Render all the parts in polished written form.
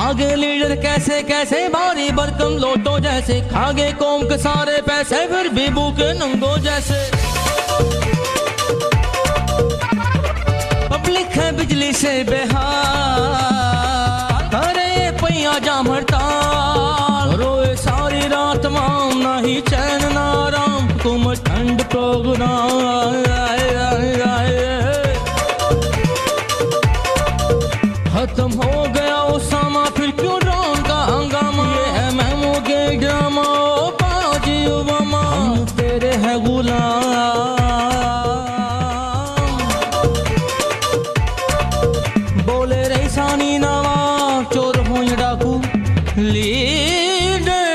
आगे लीडर कैसे कैसे भारी भरकम लोटो जैसे, खागे कौम के सारे पैसे फिर भी भूखे नंगो जैसे। पब्लिक है बिजली से बेहाल, करे पैया जाम हड़ताल, रोए सारी रात माम नहीं चैन ना आराम, तुम ठंड प्रोग्राम। खत्म हो गया उसामा फिर क्यों ड्रोन का हंगामा, ये है महमू के ड्रामा बाजी ओबामा, हम तेरे है गुलाम। बोले रेसानी नवा चोर हो या डाकू, लीडर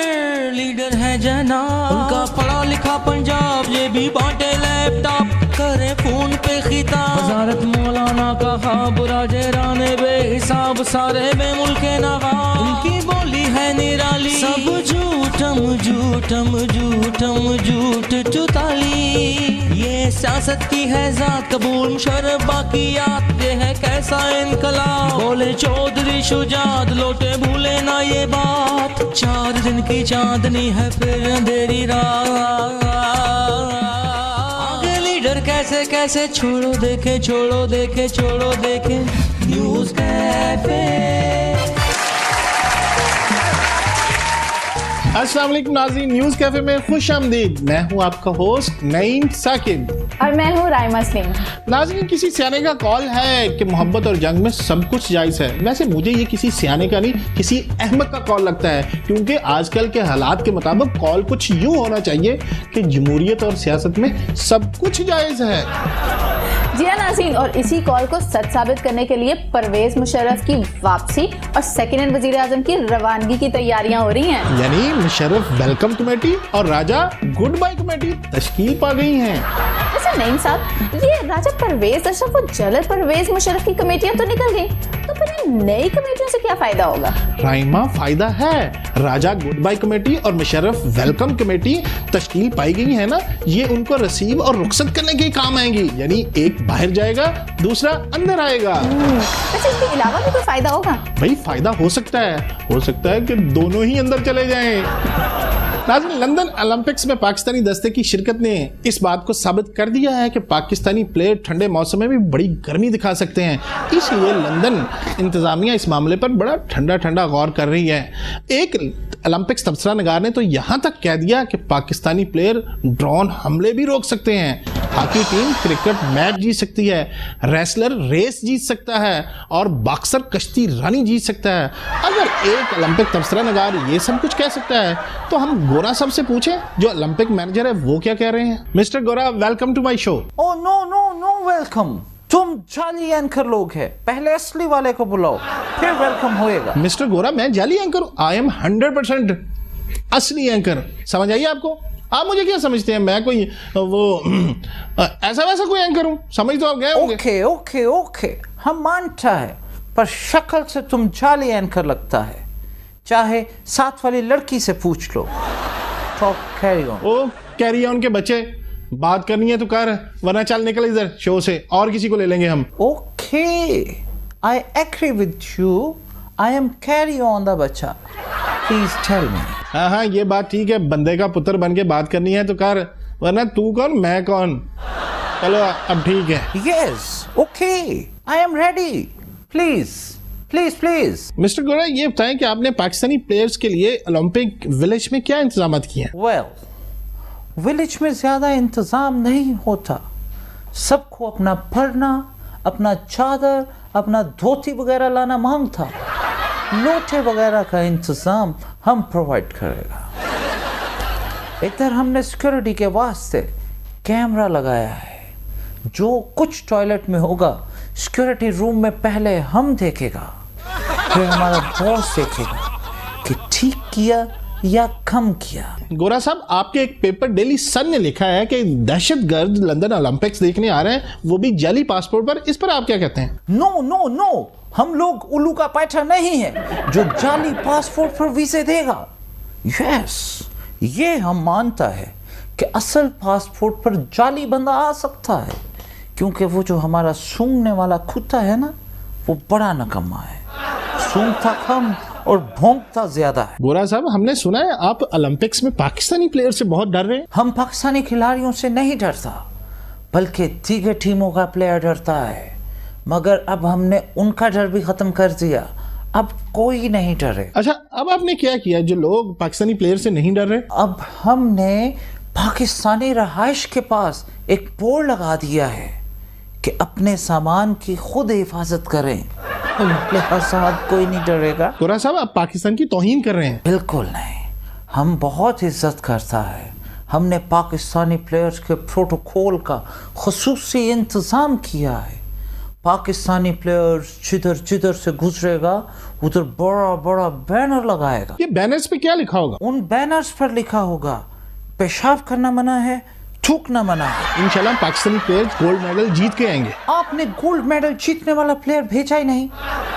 है जनाब, उनका पढ़ा लिखा पंजाब, ये भी बांटे लैपटॉप, करे फोन पे खिताब। वजारत मौलाना कहा बुरा जहराने बेहिसाब, सारे बेमुल्के नवाब, इनकी बोली है निराली, सब झूठम झूठम झूठम झूठ चुताली। ये सियासत की है जात कबूल मुशर्रफ बाकियात, ये है कैसा इनकलाब, बोले चौधरी शुजात, लोटे भूले ना ये बात, 4 दिन की चांदनी है फिर अंधेरी रात। कैसे कैसे छोड़ो देखे छोड़ो देखे छोड़ो देखे न्यूज़ कैफे। अस्सलाम वालेकुम नाज़रीन, न्यूज़ कैफे में खुश आमदीद। मैं हूं आपका होस्ट नईम साकिब और मैं हूं राइमा सलीम। नाज़रीन, किसी सियाने का कॉल है कि मोहब्बत और जंग में सब कुछ जायज़ है। वैसे मुझे ये किसी सियाने का नहीं, किसी अहमक का कॉल लगता है, क्योंकि आजकल के हालात के मुताबिक कॉल कुछ यूँ होना चाहिए कि जमहूरियत और सियासत में सब कुछ जायज़ है। जी हाँ नाज़रीन, और इसी कॉल को सच साबित करने के लिए परवेज मुशर्रफ की वापसी और सेकंड हैंड वजीर आजम की रवानगी की तैयारियां हो रही हैं। यानी मुशर्रफ वेलकम कमेटी और राजा गुड बाय कमेटी तश्कील पा गई हैं। वैसे नईम साहब, ये राजा परवेज अशरफ और जनरल परवेज मुशर्रफ की कमेटियां तो निकल गई, तो फिर इन नई कमेटियों से क्या फायदा होगा? राइमा, फायदा है। राजा गुड बाय कमेटी और मुशर्रफ वेलकम कमेटी तश्कील पाई गई है ना, ये उनको रसीव और रुखसत करने के काम आएंगी। यानी एक बाहर जाएगा, दूसरा अंदर आएगा। वैसे इसके अलावा भी कोई फायदा होगा? भाई फायदा हो सकता है कि दोनों ही अंदर चले जाएं। नाज़रीन, लंदन ओलंपिक्स में पाकिस्तानी दस्ते की शिरकत ने इस बात को साबित कर दिया है कि पाकिस्तानी प्लेयर ठंडे मौसम में भी बड़ी गर्मी दिखा सकते हैं। इसलिए लंदन इंतजामिया इस मामले पर बड़ा ठंडा गौर कर रही है। एक ओलंपिक्स तबसरा नगार ने तो यहाँ तक कह दिया कि पाकिस्तानी प्लेयर ड्रोन हमले भी रोक सकते हैं, हॉकी टीम क्रिकेट मैच जीत सकती है, रेसलर रेस जीत सकता है और बॉक्सर कश्ती रानी जीत सकता है। अगर एक ओलंपिक तबसरा नगार ये सब कुछ कह सकता है, तो हम गोरा साहब से पूछें, जो ओलंपिक मैनेजर है, वो क्या कह रहे हैं। Mister Gora, welcome to my show. Oh no welcome, तुम जाली एंकर लोग हैं, पहले असली वाले को बुलाओ फिर वेलकम होएगा। मिस्टर गोरा, मैं जाली एंकर हूं, आई एम 100% असली एंकर। समझ आइए आपको? आप मुझे क्या समझते हैं, मैं कोई वो ऐसा वैसा कोई एंकर हूं? समझ तो आप गए होंगे। ओके, हम मानता है, पर शक्ल से तुम जाली एंकर लगता है, चाहे साथ वाली लड़की से पूछ लो। तो carry on. Oh carry on के बच्चे, बात करनी है तो कर, वरना चल निकल इधर शो से, और किसी को ले लेंगे हम। Okay, I agree with you, I am carry on the bachcha, please tell me. हाँ, ये बात ठीक है, बंदे का पुत्र बन के बात करनी है तो कर, वरना तू कौन मैं कौन। चलो अब ठीक है। Yes, okay, I am ready, please. Mister गोरा, ये बताएं कि आपने पाकिस्तानी प्लेयर्स के लिए ओलंपिक विलेज में क्या इंतजाम किए हैं? वेल, विलेज में ज्यादा इंतजाम नहीं होता, सबको अपना पढ़ना, अपना चादर, अपना धोती वगैरह लाना मांगता, लोटे वगैरह का इंतजाम हम प्रोवाइड करेगा। इधर हमने सिक्योरिटी के वास्ते कैमरा लगाया है, जो कुछ टॉयलेट में होगा सिक्योरिटी रूम में पहले हम देखेगा, फिर हमारा बॉस देखेगा कि ठीक किया या कम किया। गोरा साहब, आपके एक पेपर डेली सन ने लिखा है कि दहशतगर्द लंदन ओलंपिक्स देखने आ रहे हैं, वो भी जाली पासपोर्ट पर। इस पर आप क्या कहते हैं? नो, हम लोग उल्लू का पैठा नहीं है जो जाली पासपोर्ट पर वीजे देगा। यस, ये हम मानता है कि असल पासपोर्ट पर जाली बंदा आ सकता है, क्योंकि वो जो हमारा सूंघने वाला कुत्ता है ना, वो बड़ा नकम्मा है, सूंघता कम और भौंकता ज्यादा है। गोरा साहब, हमने सुना है आप ओलंपिक्स में पाकिस्तानी प्लेयर से बहुत डर रहे हैं। हम पाकिस्तानी खिलाड़ियों से नहीं डरता, बल्कि दीगर टीमों का प्लेयर डरता है। मगर अब हमने उनका डर भी खत्म कर दिया, अब कोई नहीं डरे। अच्छा, अब आपने क्या किया जो लोग पाकिस्तानी प्लेयर से नहीं डर रहे? अब हमने पाकिस्तानी रहाइश के पास एक बोर्ड लगा दिया है कि अपने सामान की खुद हिफाजत करें, लिहाजा कोई नहीं डरेगा। गोरा साहब, आप पाकिस्तान की तौहीन कर रहे हैं। बिल्कुल नहीं, हम बहुत इज्जत करता है। हमने पाकिस्तानी प्लेयर्स के प्रोटोकॉल का खुसूसी इंतज़ाम किया है। पाकिस्तानी प्लेयर्स जिधर जिधर से गुजरेगा उधर बड़ा बड़ा बैनर लगाएगा। ये बैनर्स पे क्या लिखा होगा? उन बैनर्स पर लिखा होगा पेशाब करना मना है, थूकना मना है। इंशाल्लाह पाकिस्तानी प्लेयर्स गोल्ड मेडल जीत के आएंगे। आपने गोल्ड मेडल जीतने वाला प्लेयर भेजा ही नहीं,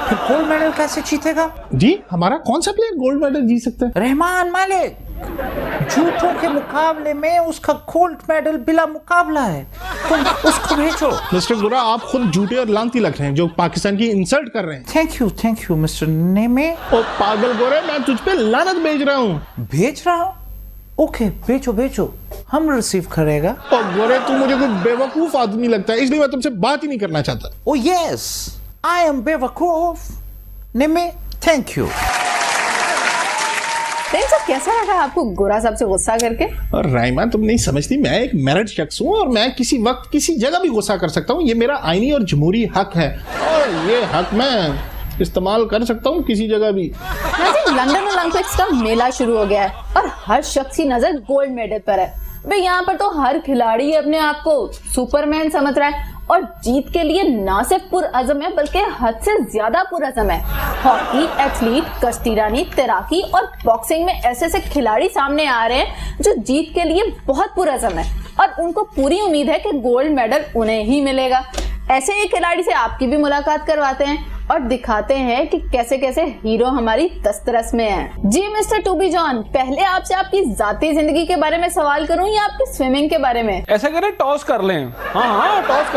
फिर गोल्ड मेडल कैसे जीतेगा? जी, हमारा कौन सा प्लेयर गोल्ड मेडल जीत सकता है? रहमान मालिक। झूठों के मुकाबले में उसका गोल्ड मेडल बिला मुकाबला है, तुम उसको भेजो। मिस्टर गोरा, आप खुद झूठे और लानती लग रहे हैं जो पाकिस्तान की इंसल्ट कर रहे हैं। थैंक यू मिस्टर नेमे। ओ पागल गोरे, मैं तुझ पे लानत भेज रहा हूँ। भेज रहा हूँ? ओके, भेजो, हम रिसीव करेगा। ओ गोरे, तू मुझे कोई बेवकूफ आदमी लगता है, इसलिए मैं तुमसे बात ही नहीं करना चाहता। ओ यस, आई एम बेवकूफ। नेमे, थैंक यू। सर, कैसा लगा आपको गोरा साहब से गुस्सा करके? और राइमा, तुम नहीं समझती, मैं एक मेरिट शख्स हूँ और मैं किसी वक्त किसी जगह भी गुस्सा कर सकता हूँ। ये मेरा आईनी और जमहूरी हक है और ये हक मैं इस्तेमाल कर सकता हूँ किसी जगह भी। लंदन ओलंपिक्स का मेला शुरू हो गया है और हर शख्स की नजर गोल्ड मेडल पर है। भाई, यहाँ पर तो हर खिलाड़ी अपने आप को सुपरमैन समझ रहा है और जीत के लिए ना सिर्फ पुरअज़म है बल्कि हद से ज्यादा पुरअज़म है। हॉकी, एथलीट, कश्तीरानी, तैराकी और बॉक्सिंग में ऐसे ऐसे खिलाड़ी सामने आ रहे हैं जो जीत के लिए बहुत पुरअज़म है और उनको पूरी उम्मीद है कि गोल्ड मेडल उन्हें ही मिलेगा। ऐसे ही खिलाड़ी से आपकी भी मुलाकात करवाते हैं और दिखाते हैं कि कैसे कैसे हीरो हमारी दस्तरस में हैं। जी मिस्टर टू बी जॉन, पहले आपसे आपकी जाती जिंदगी के बारे में सवाल करूं या आपकी स्विमिंग के बारे में? ऐसा करें, टॉस कर लें। हाँ, टॉस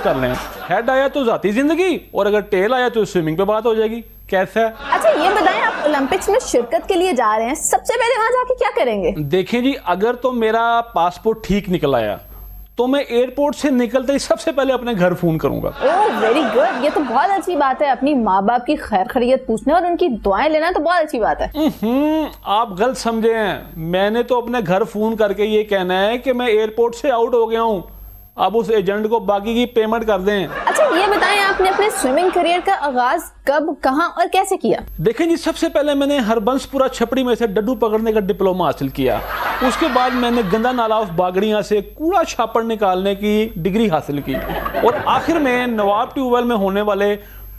कर लें। हेड आया तो जाती जिंदगी और अगर टेल आया तो स्विमिंग पे बात हो जाएगी। कैसा है? अच्छा, ये बताएं, आप ओलंपिक्स में शिरकत के लिए जा रहे हैं, सबसे पहले वहां जाके क्या करेंगे? देखें जी, अगर तो मेरा पासपोर्ट ठीक निकल आया तो मैं एयरपोर्ट से निकलते ही सबसे पहले अपने घर फोन करूंगा। ओह वेरी गुड, ये तो बहुत अच्छी बात है। अपनी माँ बाप की खैर खैरियत पूछने और उनकी दुआएं लेना तो बहुत अच्छी बात है। आप गलत समझे हैं, मैंने तो अपने घर फोन करके ये कहना है कि मैं एयरपोर्ट से आउट हो गया हूँ, अब उस एजेंट को बाकी की पेमेंट कर दें। अच्छा, ये बताएं, आपने अपने स्विमिंग करियर का आगाज कब, कहां और कैसे किया? देखें जी, सबसे पहले मैंने हरबंसपुरा छपड़ी में से डड्डू पकड़ने का डिप्लोमा हासिल किया। उसके बाद मैंने गंदा नाला ऑफ बागड़ियां से कूड़ा छापड़ निकालने की डिग्री हासिल की और आखिर में नवाब ट्यूबवेल में होने वाले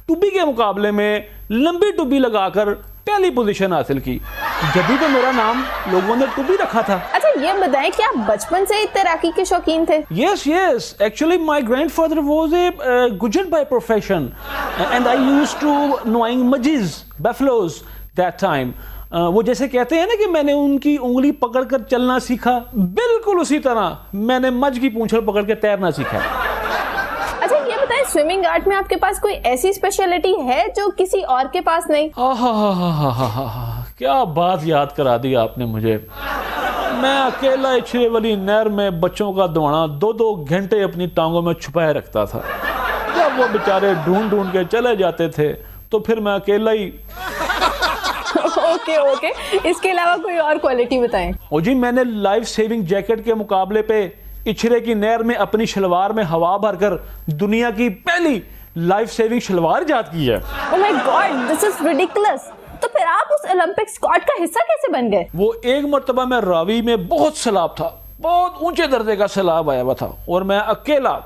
टुब्बी के मुकाबले में लंबी टुब्बी लगाकर पहली पोजीशन हासिल की। जब भी तो मेरा नाम लोगों ने टुब्बी रखा था। अच्छा, ये बताएं कि आप बचपन से ही तैराकी के शौकीन थे? Yes. Actually, my grandfather was a Gujar by profession, and I used to knowing mudgees, buffaloes that time. वो जैसे कहते हैं ना कि मैंने उनकी उंगली पकड़कर चलना सीखा, बिल्कुल उसी तरह मैंने मज की पूंछल पकड़ के तैरना सीखा। अच्छा, ये बताएं, स्विमिंग आर्ट में आपके पास कोई ऐसी स्पेशलिटी है जो किसी और के पास नहीं? क्या बात याद करा दी आपने मुझे। मैं अकेला इछरे वाली नहर में बच्चों का दौड़ना 2-2 घंटे अपनी टांगों में छुपाए रखता था। जब वो बेचारे ढूंढ के चले जाते थे तो फिर मैं अकेला ही। ओके, इसके अलावा कोई और क्वालिटी बताएं। ओ जी, मैंने लाइफ सेविंग जैकेट के मुकाबले पे इछरे की नहर में अपनी शलवार में हवा भरकर दुनिया की पहली लाइफ सेविंग शलवार इजाद की है। Oh my God, this is ridiculous. तो फिर आप उस ओलंपिक स्क्वाड का हिस्सा कैसे बन गए? वो एक मर्तबा मैं रावी में बहुत सैलाब था, बहुत ऊंचे दर्जे का सैलाब आया हुआ था और मैं अकेला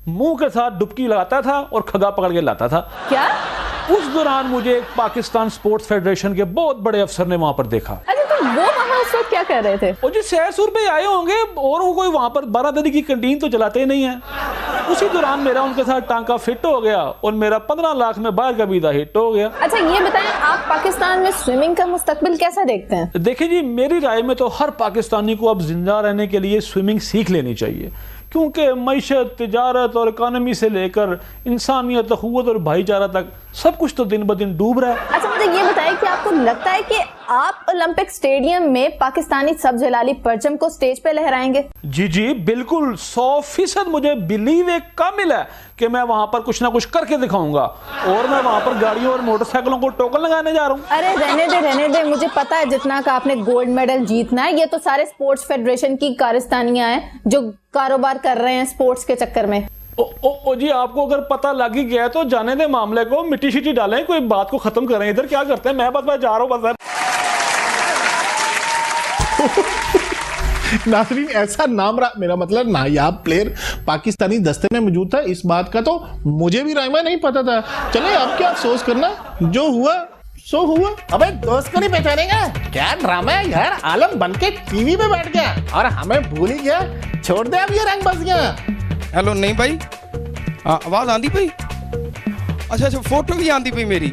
मुंह के साथ डुबकी लगाता था और खगा पकड़ के लाता था। क्या? उस दौरान मुझे एक पाकिस्तान स्पोर्ट्स फेडरेशन के बहुत बड़े अफसर ने वहां पर देखा। अच्छा, तो वो वहां उस वक्त क्या कर रहे थे? और जी सैर सूर पे आए होंगे और वो कोई वहां पर 12 दिन की कैंटीन तो चलाते ही नहीं है। उसी दौरान मेरा उनके साथ टांका फिट हो गया और मेरा 15 लाख में बाहर का वीजा हिट हो गया। अच्छा, ये बताएं, आप पाकिस्तान में स्विमिंग का मुस्तकबिल कैसा देखते हैं? देखिए जी, मेरी राय में तो हर पाकिस्तानी को अब जिंदा रहने के लिए स्विमिंग सीख लेनी चाहिए, क्योंकि मईशत, तिजारत और इकोनॉमी से लेकर इंसानियत, अखुवत और भाईचारा तक सब कुछ तो दिन ब दिन डूब रहा है। अच्छा, मुझे ये बताइए कि आपको लगता है कि आप ओलंपिक स्टेडियम में पाकिस्तानी सब जलाली परचम को स्टेज पे लहराएंगे? जी जी बिल्कुल, 100% मुझे बिलीव एक कामिल है कि मैं वहां पर कुछ ना कुछ करके दिखाऊंगा, और मैं वहां पर गाड़ियों और मोटरसाइकिलों को टोकन लगाने जा रहा हूँ। अरे रहने दे, मुझे पता है जितना का आपने गोल्ड मेडल जीतना है। ये तो सारे स्पोर्ट्स फेडरेशन की कारस्तानियां हैं जो कारोबार कर रहे हैं स्पोर्ट्स के चक्कर में। ओ जी, आपको अगर पता लग ही गया है तो जाने दे मामले को, मिट्टी शिट्टी डालें, कोई बात को खत्म करें। इधर क्या करते हैं, मैं जा रहा हूँ बस। नाजरीन, ऐसा नाम रहा, मेरा मतलब नायाब प्लेयर पाकिस्तानी दस्ते में मौजूद था, इस बात का तो मुझे भी रायमा नहीं पता था। चले अब क्या अफसोस करना, जो हुआ सो हुआ। अबे दोस्त को नहीं पहचानेगा, क्या ड्रामा है यार, आलम बनके टीवी पे बैठ गया और हमें भूल ही गया। छोड़ दे अब ये रंग बस गया। हेलो, नहीं भाई, आवाज आंदी पई? अच्छा, फोटो भी आंदी पई मेरी।